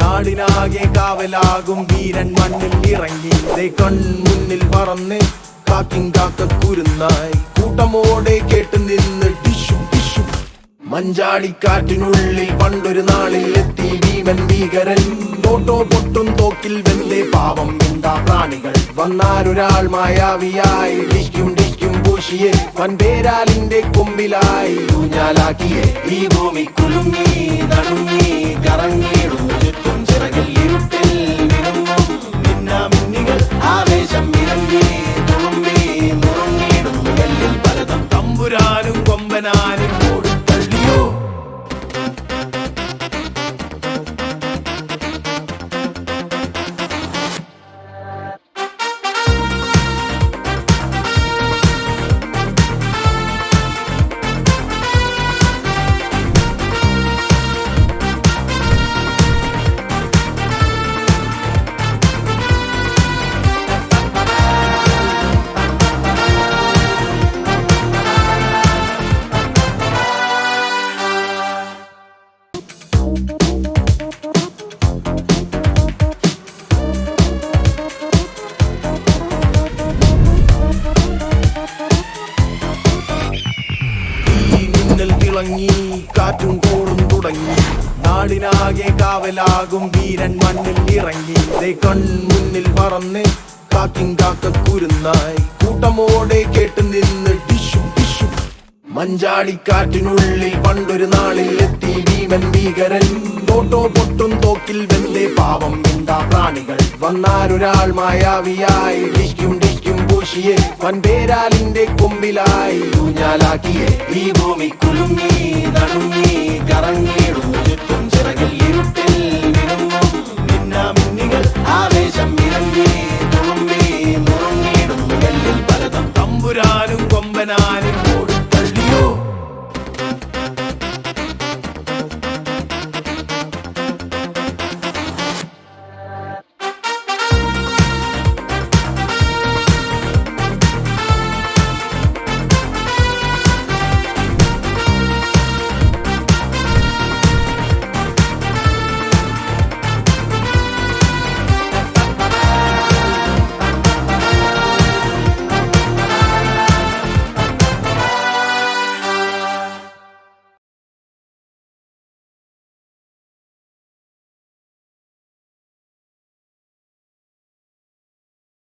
നാടിനാകെ കാവലാകും വീരൻ മണ്ണിൽ ഇറങ്ങി. കൺമുന്നിൽ പറന്ന് കാക്കക്കുരുന്നായി കൂട്ടമോടെ കേട്ടു നിന്ന് ടിഷു ടിഷു. മഞ്ചാടിക്കാറ്റിനുള്ളിൽ പണ്ടൊരു നാളിൽ എത്തി ഭീമൻ ഭീകരൻ. തോട്ടോ പൊട്ടും തോക്കിൽ വെന്തേ പാവം എന്താ പ്രാണികൾ. വന്നാലൊരാൾ മായാവിയായി ഡിഷ്കും ഡിഷ്കും പൂശിയെ വൻപേരാലിന്റെ കൊമ്പിലായി ഊഞ്ഞാലാക്കിയെ. ഈ ഭൂമി കുലുങ്ങി നടുങ്ങി കറങ്ങിടും ചുറ്റും ചിറകിൽ ഇരുട്ടിൽ മിനുങ്ങും മിന്നാമിന്നികൾ. ആവേശം ഇറങ്ങി തുളുമ്പി നുറുങ്ങിടുന്നു കല്ലിൽ പലതും. തമ്പുരാനും കൊമ്പനാനും ഓടിത്തള്ളിയോ. തിളങ്ങി കാറ്റും കോളും തുടങ്ങി. നാടിനാകെ കാവലാകും വീരൻ മണ്ണിൽ ഇറങ്ങി. കൺമുന്നിൽ പറന്ന് കാക്കക്കുരുന്നായി കൂട്ടമോടെ കേട്ടു നിന്ന് ടിഷു ടിഷു. മഞ്ചാടിക്കാറ്റിനുള്ളിൽ പണ്ടൊരു നാളിൽ എത്തി ഭീമൻ ഭീകരൻ. തോട്ടോ പൊട്ടും തോക്കിൽ വെന്തേ പാവം എന്താ പ്രാണികൾ. വന്നാലൊരാൾ മായാവിയായി ഡിഷ്കും ഡിഷ്കും പൂശിയെ വൻപേരാലിന്റെ കൊമ്പിലായി ഊഞ്ഞാലാക്കിയെ. ഈ ഭൂമി കുലുങ്ങി നടുങ്ങി കറങ്ങിടുന്നു ചുറ്റും ചിറകിൽ